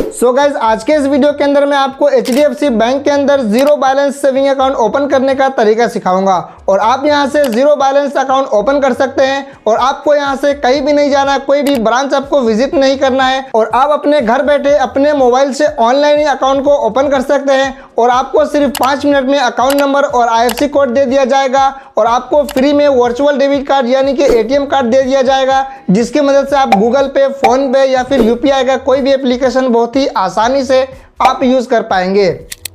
So guys आज के इस वीडियो के अंदर मैं आपको HDFC बैंक के अंदर zero balance saving account open करने का तरीका सिखाऊंगा और आप यहां से जीरो बैलेंस अकाउंट ओपन कर सकते हैं और आपको यहां से कहीं भी नहीं जाना, कोई भी ब्रांच आपको विजिट नहीं करना है और आप अपने घर बैठे अपने मोबाइल से ऑनलाइन ही अकाउंट को ओपन कर सकते हैं और आपको सिर्फ 5 मिनट में अकाउंट नंबर और IFSC कोड दे दिया जाएगा और आपको फ्री में वर्चुअल डेबिट कार्ड यानी कि ATM कार्ड दे दिया जाएगा, जिसकी मदद से आप गूगल पे, फोन पे या फिर UPI का कोई भी एप्लीकेशन बहुत ही आसानी से आप यूज कर पाएंगे।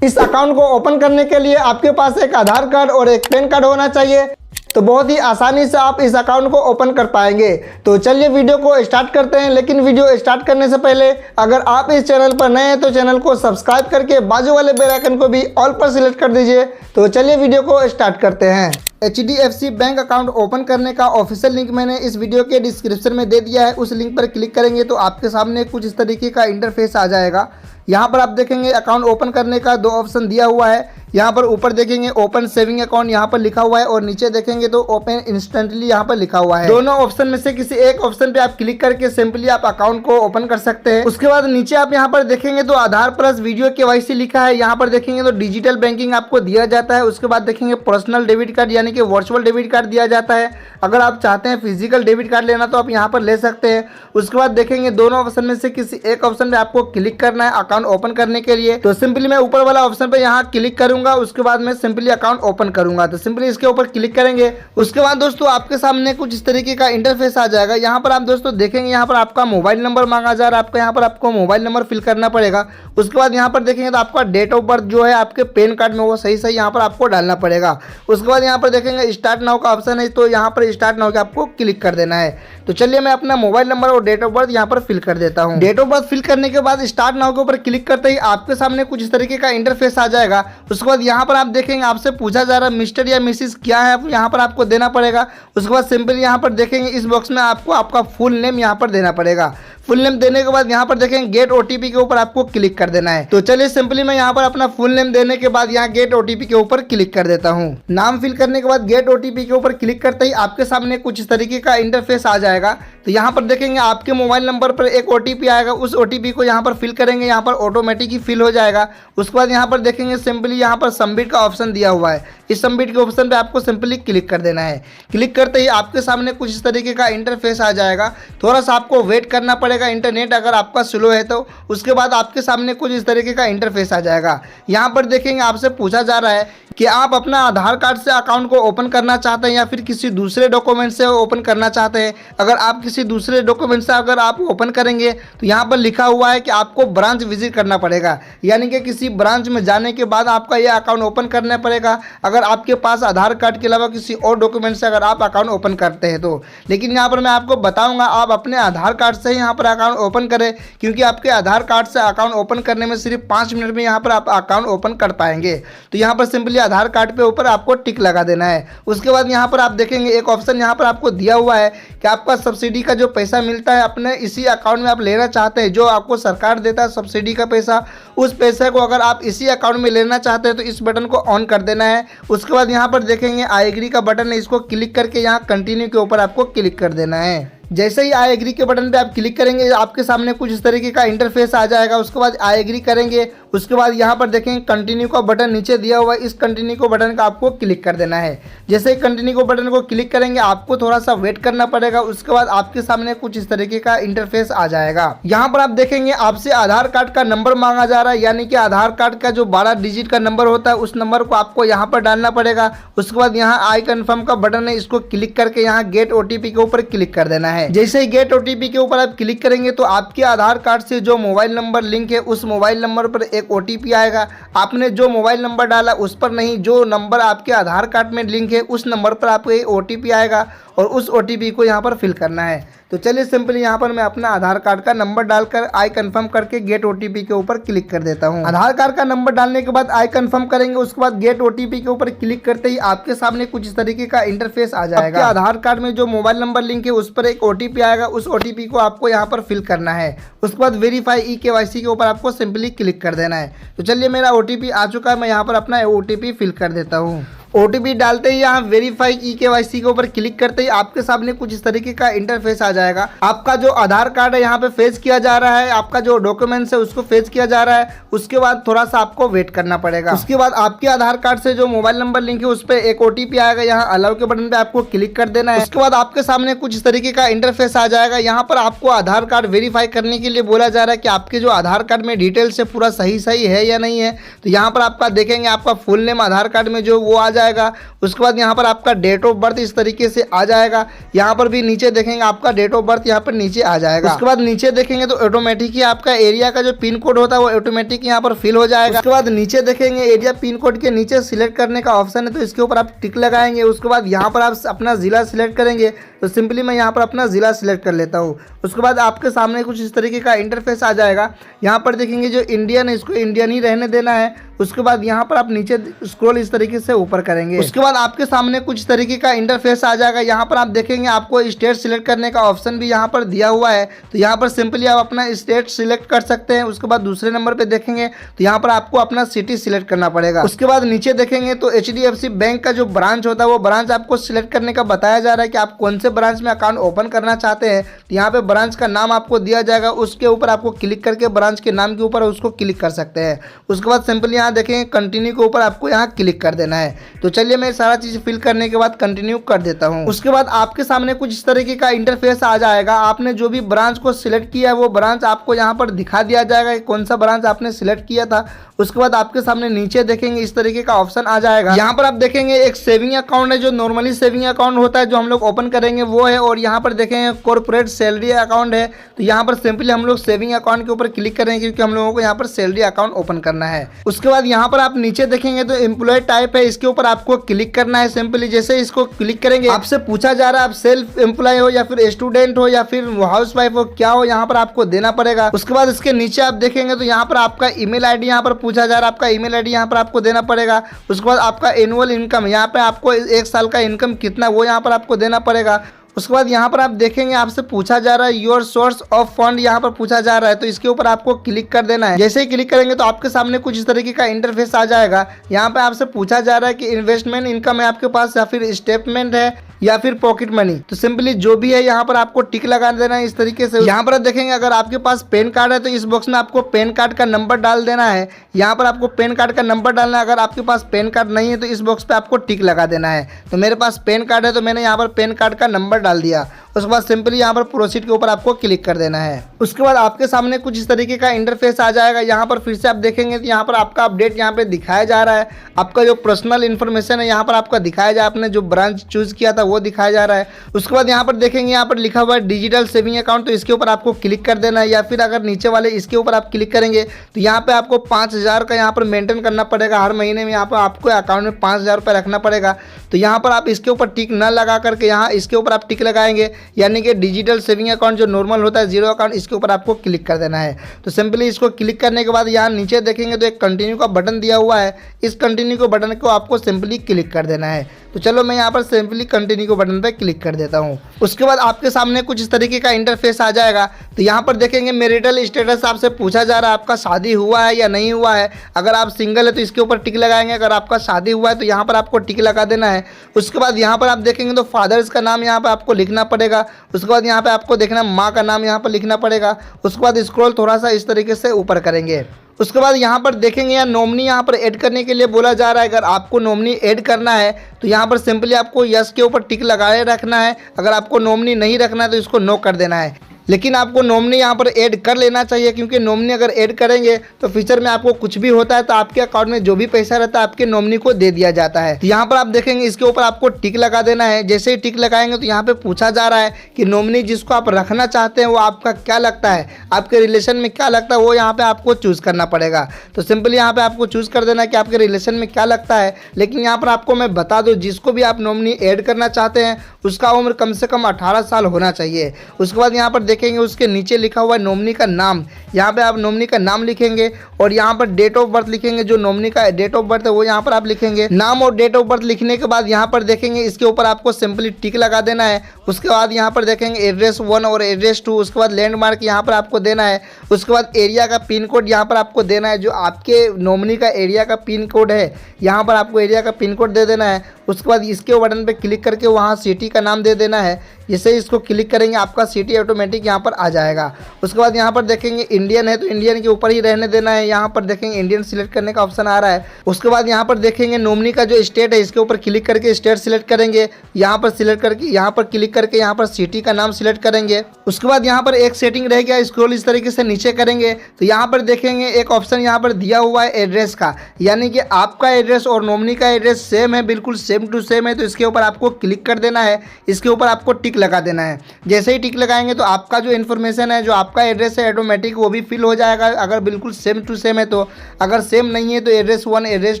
इस अकाउंट को ओपन करने के लिए आपके पास एक आधार कार्ड और एक पैन कार्ड होना चाहिए, तो बहुत ही आसानी से आप इस अकाउंट को ओपन कर पाएंगे। तो चलिए वीडियो को स्टार्ट करते हैं, लेकिन वीडियो स्टार्ट करने से पहले अगर आप इस चैनल पर नए हैं तो चैनल को सब्सक्राइब करके बाजू वाले बेल आइकन को भी ऑल पर सिलेक्ट कर दीजिए। तो चलिए वीडियो को स्टार्ट करते हैं। HDFC बैंक अकाउंट ओपन करने का ऑफिशियल लिंक मैंने इस वीडियो के डिस्क्रिप्शन में दे दिया है। उस लिंक पर क्लिक करेंगे तो आपके सामने कुछ इस तरीके का इंटरफेस आ जाएगा। यहाँ पर आप देखेंगे अकाउंट ओपन करने का 2 ऑप्शन दिया हुआ है। यहाँ पर ऊपर देखेंगे ओपन सेविंग अकाउंट यहाँ पर लिखा हुआ है और नीचे देखेंगे तो ओपन इंस्टेंटली यहाँ पर लिखा हुआ है। दोनों ऑप्शन में से किसी एक ऑप्शन पे आप क्लिक करके सिंपली आप अकाउंट को ओपन कर सकते हैं। उसके बाद नीचे आप यहाँ पर देखेंगे तो आधार प्लस वीडियो KYC लिखा है। यहाँ पर देखेंगे तो डिजिटल बैंकिंग आपको दिया जाता है। उसके बाद देखेंगे पर्सनल डेबिट कार्ड यानी कि वर्चुअल डेबिट कार्ड दिया जाता है। अगर आप चाहते हैं फिजिकल डेबिट कार्ड लेना तो आप यहाँ पर ले सकते हैं। उसके बाद देखेंगे दोनों ऑप्शन में से किसी एक ऑप्शन पे आपको क्लिक करना है अकाउंट ओपन करने के लिए। तो सिंपली मैं ऊपर वाला ऑप्शन पे यहाँ क्लिक करूंगा, उसके बाद मैं सिंपली अकाउंट ओपन करूंगा। तो सिंपली इसके ऊपर क्लिक करेंगे। उसके बाद दोस्तों आपके सामने कुछ इस तरीके का इंटरफेस आ जाएगा। यहाँ पर आप दोस्तों देखेंगे यहाँ पर आपका मोबाइल नंबर मांगा जा रहा है। आपका यहाँ पर आपको मोबाइल नंबर फिल करना पड़ेगा। उसके बाद यहाँ पर देखेंगे तो आपका डेट ऑफ बर्थ जो है आपके पैन कार्ड में वो सही यहाँ पर आपको डालना पड़ेगा। उसके बाद यहाँ पर देखेंगे स्टार्ट नाउ का ऑप्शन है, तो यहाँ पर स्टार्ट नाउ के आपको क्लिक कर देना है। तो चलिए मैं अपना मोबाइल नंबर और डेट ऑफ बर्थ यहाँ पर फिल कर देता हूँ। डेट ऑफ बर्थ फिल करने के बाद स्टार्ट नाउ के ऊपर क्लिक करते ही आपके सामने कुछ इस तरीके का इंटरफेस आ जाएगा। उसके बाद यहाँ पर आप देखेंगे आपसे पूछा जा रहा है मिस्टर या मिसिस क्या है, यहाँ पर आपको देना पड़ेगा। उसके बाद सिंपली यहाँ पर देखेंगे इस बॉक्स में आपको आपका फुल नेम यहाँ पर देना पड़ेगा। फुल नेम देने के बाद यहाँ पर देखेंगे गेट OTP के ऊपर आपको क्लिक कर देना है। तो चलिए सिंपली मैं यहाँ पर अपना फुल नेम देने के बाद यहाँ गेट OTP के ऊपर क्लिक कर देता हूँ। नाम फिल करने के बाद गेट OTP के ऊपर क्लिक करते ही आपके सामने कुछ इस तरीके का इंटरफेस आ जाएगा। तो यहाँ पर देखेंगे आपके मोबाइल नंबर पर एक OTP आएगा, उस OTP को यहाँ पर फिल करेंगे, यहाँ पर ऑटोमेटिक ही फिल हो जाएगा। उसके बाद यहाँ पर देखेंगे सिंपली यहाँ पर सबमिट का ऑप्शन दिया हुआ है। इस सबमिट के ऑप्शन पे आपको सिंपली क्लिक कर देना है। क्लिक करते ही आपके सामने कुछ इस तरीके का इंटरफेस आ जाएगा। थोड़ा सा आपको वेट करना पड़ेगा, इंटरनेट अगर आपका स्लो है तो। उसके बाद आपके सामने कुछ इस तरीके का इंटरफेस आ जाएगा। यहाँ पर देखेंगे आपसे पूछा जा रहा है कि आप अपना आधार कार्ड से अकाउंट को ओपन करना चाहते हैं या फिर किसी दूसरे डॉक्यूमेंट से ओपन करना चाहते हैं। अगर आप किसी दूसरे डॉक्यूमेंट से अगर आप ओपन करेंगे तो यहाँ पर लिखा हुआ है कि आपको ब्रांच विजिट करना पड़ेगा, यानी कि किसी ब्रांच में जाने के बाद आपका यह अकाउंट ओपन करना पड़ेगा अगर आपके पास आधार कार्ड के अलावा किसी और डॉक्यूमेंट से अगर आप अकाउंट ओपन करते हैं तो। लेकिन यहाँ पर मैं आपको बताऊँगा आप अपने आधार कार्ड से ही यहाँ पर अकाउंट ओपन करें, क्योंकि आपके आधार कार्ड से अकाउंट ओपन करने में सिर्फ 5 मिनट में यहाँ पर आप अकाउंट ओपन कर पाएंगे। तो यहाँ पर सिंपली आधार कार्ड पे ऊपर आपको टिक लगा देना है। उसके बाद यहाँ पर आप देखेंगे एक ऑप्शन यहाँ पर आपको दिया हुआ है कि आपका सब्सिडी का जो पैसा मिलता है अपने इसी अकाउंट में आप लेना चाहते हैं, जो आपको सरकार देता है सब्सिडी का पैसा, उस पैसे को अगर आप इसी अकाउंट में लेना चाहते हैं तो इस बटन को ऑन कर देना है। उसके बाद यहाँ पर देखेंगे आई एग्री का बटन है, इसको क्लिक करके यहाँ कंटिन्यू के ऊपर आपको क्लिक कर देना है। जैसे ही आई एग्री के बटन पे आप क्लिक करेंगे आपके सामने कुछ इस तरीके का इंटरफेस आ जाएगा। उसके बाद आई एग्री करेंगे। उसके बाद यहाँ पर देखेंगे कंटिन्यू का बटन नीचे दिया हुआ है, इस कंटिन्यू को बटन का आपको क्लिक कर देना है। जैसे ही कंटिन्यू को बटन को क्लिक करेंगे आपको थोड़ा सा वेट करना पड़ेगा। उसके बाद आपके सामने कुछ इस तरीके का इंटरफेस आ जाएगा। यहाँ पर आप देखेंगे आपसे आधार कार्ड का नंबर मांगा जा रहा है, यानी कि आधार कार्ड का जो 12 डिजिट का नंबर होता है उस नंबर को आपको यहाँ पर डालना पड़ेगा। उसके बाद यहाँ आई कन्फर्म का बटन है, इसको क्लिक करके यहाँ गेट OTP के ऊपर क्लिक कर देना है। जैसे ही गेट OTP के ऊपर आप क्लिक करेंगे तो आपके आधार कार्ड से जो मोबाइल नंबर लिंक है उस मोबाइल नंबर पर एक OTP आएगा। आपने जो मोबाइल नंबर डाला उस पर नहीं, जो नंबर आपके आधार कार्ड में लिंक है उस नंबर पर आपको एक OTP आएगा और उस OTP को यहाँ पर फिल करना है। तो चलिए सिंपली यहाँ पर मैं अपना आधार कार्ड का नंबर डालकर आई कंफर्म करके गेट OTP के ऊपर क्लिक कर देता हूँ। आधार कार्ड का नंबर डालने के बाद आई कंफर्म करेंगे, उसके बाद गेट OTP के ऊपर क्लिक करते ही आपके सामने कुछ इस तरीके का इंटरफेस आ जाएगा। आपके आधार कार्ड में जो मोबाइल नंबर लिंक है उस पर एक OTP आएगा, उस OTP को आपको यहाँ पर फिल करना है। उसके बाद वेरीफाई eKYC के ऊपर आपको सिंपली क्लिक कर देना है। तो चलिए मेरा OTP आ चुका है, मैं यहाँ पर अपना OTP फिल कर देता हूँ। OTP डालते ही यहाँ वेरीफाई eKYC के ऊपर क्लिक करते ही आपके सामने कुछ इस तरीके का इंटरफेस आ जाएगा। आपका जो आधार कार्ड है यहाँ पे फेच किया जा रहा है, आपका जो डॉक्यूमेंट्स है उसको फेच किया जा रहा है। उसके बाद थोड़ा सा आपको वेट करना पड़ेगा। उसके बाद आपके आधार कार्ड से जो मोबाइल नंबर लिंक है उस पर एक OTP आएगा, यहाँ अलाउ के बटन पे आपको क्लिक कर देना है। उसके बाद आपके सामने कुछ इस तरीके का इंटरफेस आ जाएगा। यहाँ पर आपको आधार कार्ड वेरीफाई करने के लिए बोला जा रहा है कि आपके जो आधार कार्ड में डिटेल्स है पूरा सही है या नहीं है। तो यहाँ पर आपका देखेंगे आपका फुल नेम आधार कार्ड में जो वो आ जाएगा। उसके बाद यहाँ पर आपका डेट ऑफ बर्थ इस तरीके से आ जाएगा। यहाँ पर भी नीचे देखेंगे आपका डेट ऑफ बर्थ यहाँ पर नीचे आ जाएगा। उसके बाद नीचे देखेंगे तो ऑटोमेटिक ही आपका एरिया का जो पिन कोड होता है वो ऑटोमेटिक यहाँ पर फिल हो जाएगा। उसके बाद नीचे देखेंगे एरिया पिन कोड के नीचे सिलेक्ट करने का ऑप्शन है, तो इसके ऊपर आप टिक लगाएंगे। उसके बाद यहाँ पर आप अपना जिला सिलेक्ट करेंगे, तो सिंपली मैं यहाँ पर अपना ज़िला सिलेक्ट कर लेता हूँ। उसके बाद आपके सामने कुछ इस तरीके का इंटरफेस आ जाएगा। यहाँ पर देखेंगे जो इंडियन है इसको इंडियन ही रहने देना है। उसके बाद यहाँ पर आप नीचे स्क्रॉल इस तरीके से ऊपर करेंगे। उसके बाद आपके सामने कुछ तरीके का इंटरफेस आ जाएगा। यहाँ पर आप देखेंगे आपको स्टेट सिलेक्ट करने का ऑप्शन भी यहाँ पर दिया हुआ है, तो यहाँ पर सिंपली आप अपना स्टेट सिलेक्ट कर सकते हैं। उसके बाद दूसरे नंबर पे देखेंगे तो यहाँ पर आपको अपना सिटी सिलेक्ट करना पड़ेगा। उसके बाद नीचे देखेंगे तो HDFC बैंक का जो ब्रांच होता है वो ब्रांच आपको सिलेक्ट करने का बताया जा रहा है कि आप कौन से ब्रांच में अकाउंट ओपन करना चाहते हैं। तो यहाँ पे ब्रांच का नाम आपको दिया जाएगा, उसके ऊपर आपको क्लिक करके ब्रांच के नाम के ऊपर उसको क्लिक कर सकते हैं। उसके बाद सिंपली यहाँ देखेंगे कंटिन्यू के ऊपर आपको यहाँ क्लिक कर देना है। तो चलिए मैं सारा चीज फिल करने के बाद कंटिन्यू कर देता हूँ। उसके बाद आपके सामने कुछ इस तरीके का इंटरफेस आ जाएगा। आपने जो भी ब्रांच को सिलेक्ट किया है वो ब्रांच आपको यहाँ पर दिखा दिया जाएगा कि कौन सा ब्रांच आपने सिलेक्ट किया था। उसके बाद आपके सामने नीचे देखेंगे इस तरीके का ऑप्शन आ जाएगा। यहाँ पर आप देखेंगे एक सेविंग अकाउंट है जो नॉर्मली सेविंग अकाउंट होता है जो हम लोग ओपन करेंगे वो है, और यहाँ पर देखेंगे कॉर्पोरेट सैलरी अकाउंट है। तो यहाँ पर सिंपली हम लोग सेविंग अकाउंट के ऊपर क्लिक करेंगे क्योंकि हम लोगों को यहाँ पर सैलरी अकाउंट ओपन करना है। उसके बाद यहाँ पर आप नीचे देखेंगे तो एम्प्लॉय टाइप है, इसके ऊपर आपको क्लिक करना है। सिंपली जैसे इसको क्लिक करेंगे आपसे पूछा जा रहा है आप सेल्फ एम्प्लॉय हो या फिर स्टूडेंट हो या फिर हाउस वाइफ हो, क्या हो, यहाँ पर आपको देना पड़ेगा। उसके बाद इसके नीचे आप देखेंगे तो यहाँ पर आपका ईमेल आईडी यहाँ पर पूछा जा रहा है, आपका ईमेल आईडी यहाँ पर आपको देना पड़ेगा। उसके बाद आपका एनुअल इनकम यहाँ पे आपको 1 साल का इनकम कितना वो यहाँ पर आपको देना पड़ेगा। उसके बाद यहाँ पर आप देखेंगे आपसे पूछा जा रहा है योर सोर्स ऑफ फंड, यहाँ पर पूछा जा रहा है, तो इसके ऊपर आपको क्लिक कर देना है। जैसे ही क्लिक करेंगे तो आपके सामने कुछ इस तरीके का इंटरफेस आ जाएगा। यहाँ पे आपसे पूछा जा रहा है कि इन्वेस्टमेंट इनकम है आपके पास या फिर स्टेटमेंट है या फिर पॉकेट मनी, तो सिंपली जो भी है यहाँ पर आपको टिक लगा देना है इस तरीके से। यहाँ पर आप देखेंगे अगर आपके पास पैन कार्ड है तो इस बॉक्स में आपको पैन कार्ड का नंबर डाल देना है। यहाँ पर आपको पैन कार्ड का नंबर डालना है। अगर आपके पास पैन कार्ड नहीं है तो इस बॉक्स पे आपको टिक लगा देना है। तो मेरे पास पैन कार्ड है तो मैंने यहाँ पर पैन कार्ड का नंबर डाल दिया। उसके बाद सिंपली यहाँ पर प्रोसीड के ऊपर आपको क्लिक कर देना है। उसके बाद आपके सामने कुछ इस तरीके का इंटरफेस आ जाएगा। यहाँ पर फिर से आप देखेंगे तो यहाँ पर आपका अपडेट यहाँ पे दिखाया जा रहा है। आपका जो पर्सनल इन्फॉर्मेशन है यहाँ पर आपका दिखाया जा, आपने जो ब्रांच चूज किया था वो दिखाया जा रहा है। उसके बाद यहाँ पर देखेंगे यहाँ पर लिखा हुआ है डिजिटल सेविंग अकाउंट, तो इसके ऊपर आपको क्लिक कर देना है। या फिर अगर नीचे वाले इसके ऊपर आप क्लिक करेंगे तो यहाँ पे आपको 5000 का यहाँ पर मेंटेन करना पड़ेगा। हर महीने में यहाँ पर आपको अकाउंट में 5000 रुपये रखना पड़ेगा। तो यहाँ पर आप इसके ऊपर टिक न लगा करके यहाँ इसके ऊपर आप टिक लगाएंगे, यानी कि डिजिटल सेविंग अकाउंट जो नॉर्मल होता है जीरो अकाउंट, इसके ऊपर आपको क्लिक कर देना है। तो सिंपली इसको क्लिक करने के बाद यहाँ नीचे देखेंगे तो एक कंटिन्यू का बटन दिया हुआ है। इस कंटिन्यू के बटन को आपको सिंपली क्लिक कर देना है। तो चलो मैं यहाँ पर सिंपली कंटिन्यू के बटन पर क्लिक कर देता हूँ। उसके बाद आपके सामने कुछ इस तरीके का इंटरफेस आ जाएगा। तो यहाँ पर देखेंगे मैरिटल स्टेटस आपसे पूछा जा रहा है आपका शादी हुआ है या नहीं हुआ है। अगर आप सिंगल है तो इसके ऊपर टिक लगाएंगे, अगर आपका शादी हुआ है तो यहाँ पर आपको टिक लगा देना है। उसके बाद यहाँ पर आप देखेंगे तो फादर्स का नाम यहाँ पर आपको लिखना पड़ेगा। उसके बाद यहाँ पे आपको देखना माँ का नाम यहाँ पर लिखना पड़ेगा। उसके बाद स्क्रॉल थोड़ा सा इस तरीके से ऊपर करेंगे। उसके बाद यहाँ पर देखेंगे यहाँ नॉमिनी यहाँ पर ऐड करने के लिए बोला जा रहा है। अगर आपको नॉमिनी ऐड करना है तो यहाँ पर सिंपली आपको यस के ऊपर टिक लगाए रखना है। अगर आपको नॉमिनी नहीं रखना है तो इसको नो कर देना है। लेकिन आपको नॉमिनी यहाँ पर ऐड कर लेना चाहिए, क्योंकि नॉमिनी अगर ऐड करेंगे तो फ्यूचर में आपको कुछ भी होता है तो आपके अकाउंट में जो भी पैसा रहता है आपके नॉमिनी को दे दिया जाता है। तो यहाँ पर आप देखेंगे इसके ऊपर आपको टिक लगा देना है। जैसे ही टिक लगाएंगे तो यहाँ पे पूछा जा रहा है कि नॉमिनी जिसको आप रखना चाहते हैं वो आपका क्या लगता है, आपके रिलेशन में क्या लगता है, वो यहाँ पे आपको चूज़ करना पड़ेगा। तो सिंपली यहाँ पे आपको चूज़ कर देना है कि आपके रिलेशन में क्या लगता है। लेकिन यहाँ पर आपको मैं बता दूँ, जिसको भी आप नॉमिनी ऐड करना चाहते हैं उसका उम्र कम से कम 18 साल होना चाहिए। उसके बाद यहाँ पर देखेंगे उसके नीचे लिखा हुआ है नॉमिनी का नाम। यहाँ पे आप नॉमिनी का नाम लिखेंगे और यहाँ पर डेट ऑफ बर्थ लिखेंगे। जो नॉमिनी का डेट ऑफ बर्थ है वो यहाँ पर आप लिखेंगे। नाम और डेट ऑफ बर्थ लिखने के बाद यहाँ पर देखेंगे इसके ऊपर आपको सिंपली टिक लगा देना है। उसके बाद यहाँ पर देखेंगे एड्रेस 1 और एड्रेस 2, उसके बाद लैंडमार्क यहाँ पर आपको देना है। उसके बाद एरिया का पिन कोड यहाँ पर आपको देना है। जो आपके नॉमिनी का एरिया का पिन कोड है यहाँ पर आपको एरिया का पिन कोड दे देना है। उसके बाद इसके बटन पे क्लिक करके वहाँ सिटी का नाम दे देना है। जैसे इसको क्लिक करेंगे आपका सिटी ऑटोमेटिक यहाँ पर आ जाएगा। उसके बाद यहाँ पर देखेंगे इंडियन है तो इंडियन के ऊपर ही रहने देना है। यहाँ पर देखेंगे इंडियन सिलेक्ट करने का ऑप्शन आ रहा है। उसके बाद यहाँ पर देखेंगे नॉमिनी का जो स्टेट है इसके ऊपर क्लिक करके स्टेट सिलेक्ट करेंगे। यहाँ पर सिलेक्ट करके यहाँ पर क्लिक करके यहाँ पर सिटी का नाम सिलेक्ट करेंगे। उसके बाद यहाँ पर एक सेटिंग रह गया, स्क्रॉल इस तरीके से नीचे करेंगे तो यहाँ पर देखेंगे एक ऑप्शन यहाँ पर दिया हुआ है एड्रेस का, यानी कि आपका एड्रेस और नॉमिनी का एड्रेस सेम है, बिल्कुल सेम टू सेम है। तो इसके ऊपर आपको क्लिक कर देना है, इसके ऊपर आपको टिक लगा देना है। जैसे ही टिक लगाएंगे तो आपका जो इन्फॉर्मेशन है, जो आपका एड्रेस है ऑटोमेटिक वो भी फिल हो जाएगा अगर बिल्कुल सेम टू सेम है तो। अगर सेम नहीं है तो एड्रेस 1, एड्रेस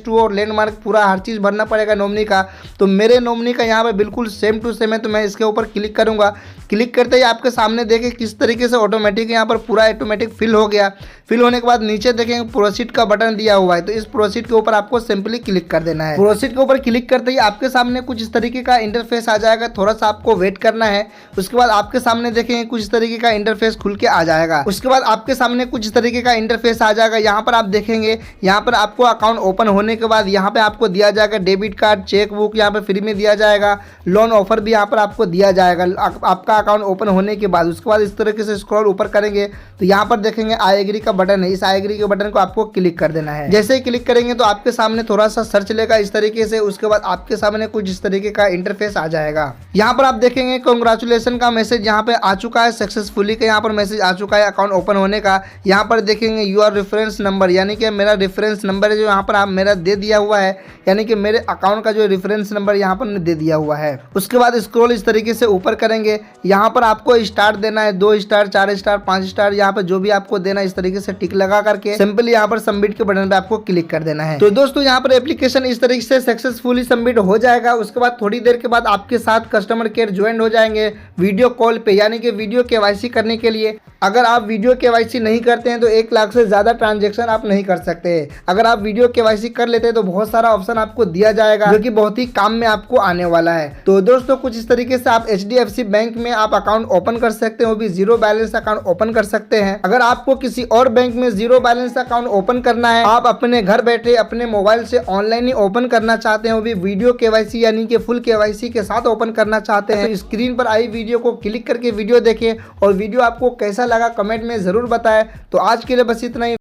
2 और लैंडमार्क पूरा हर चीज़ भरना पड़ेगा नॉमिनी का। तो मेरे नॉमिनी का यहाँ पर बिल्कुल सेम टू सेम है तो मैं इसके ऊपर क्लिक करूँगा। क्लिक करते ही आपके सामने देखें किस तरीके से ऑटोमेटिक यहाँ पर पूरा ऑटोमेटिक फिल हो गया। फिल होने के बाद नीचे देखेंगे प्रोसीड का बटन दिया हुआ है तो इस प्रोसीड के ऊपर आपको सिंपली क्लिक कर देना है। प्रोसीड के ऊपर क्लिक करते ही आपके सामने कुछ इस तरीके का इंटरफेस आ जाएगा, थोड़ा सा आपको वेट करना है। उसके बाद आपके सामने देखेंगे कुछ इस तरीके का इंटरफेस खुल के आ जाएगा। उसके बाद आपके सामने कुछ इस तरीके का इंटरफेस आ जाएगा। यहाँ पर आप देखेंगे यहाँ पर आपको अकाउंट ओपन होने के बाद यहाँ पे आपको दिया जाएगा डेबिट कार्ड, चेक बुक यहाँ पे फ्री में दिया जाएगा, लोन ऑफर भी यहाँ पर आपको दिया जाएगा आपका अकाउंट ओपन होने के बाद। उसके बाद इस तरीके से स्क्रॉल ऊपर करेंगे तो यहाँ पर देखेंगे आई एग्री का बटन है, इस आई एग्री के बटन को आपको क्लिक कर देना है। जैसे ही क्लिक करेंगे तो आपके सामने थोड़ा सा सर्च लेगा इस तरीके से। उसके बाद आपके सामने कुछ इस तरीके का इंटरफेस आ जाएगा। यहाँ पर आप देखेंगे कांग्रेचुलेशन का मैसेज यहाँ पे आ चुका है, सक्सेसफुली का यहाँ पर मैसेज आ चुका है अकाउंट ओपन होने का। यहाँ पर देखेंगे यूर रेफरेंस नंबर, यानी कि मेरा रेफरेंस नंबर है जो यहाँ पर आप मेरा दे दिया हुआ है, यानी कि मेरे अकाउंट का जो रेफरेंस नंबर यहाँ पर दे दिया हुआ है। उसके बाद स्क्रॉल इस तरीके से ऊपर करेंगे, यहाँ पर आपको स्टार देना है, 2 स्टार, 4 स्टार, 5 स्टार, यहाँ पर जो भी आपको देना है इस तरीके से टिक लगा करके सिंपली यहाँ पर सबमिट के बटन पे आपको क्लिक कर देना है। तो दोस्तों यहाँ पर एप्लीकेशन इस तरीके से सक्सेसफुली सबमिट हो जाएगा। उसके बाद थोड़ी देर के बाद आपके साथ कस्टमर केयर ज्वाइन हो जाएंगे वीडियो कॉल पे, यानी कि वीडियो केवाईसी करने के लिए। अगर आप वीडियो केवाईसी नहीं करते हैं तो 1 लाख से ज़्यादा ट्रांजैक्शन आप नहीं कर सकते। अगर आप वीडियो केवाईसी कर लेते हैं तो बहुत सारा ऑप्शन आपको दिया जाएगा जो कि बहुत ही काम में आपको आने वाला है। तो दोस्तों कुछ इस तरीके से आप HDFC बैंक में आप अकाउंट ओपन कर सकते हैं, वो भी जीरो बैलेंस अकाउंट ओपन कर सकते हैं। अगर आपको किसी और बैंक में जीरो बैलेंस अकाउंट ओपन करना है, आप अपने घर बैठे अपने मोबाइल से ऑनलाइन ही ओपन करना चाहते हैं, वो भी वीडियो केवाईसी यानी कि फुल केवाईसी के साथ ओपन करना चाहते हैं, तो स्क्रीन पर आई वीडियो को क्लिक करके वीडियो देखें और वीडियो आपको कैसा लगा कमेंट में जरूर बताएं। तो आज के लिए बस इतना ही।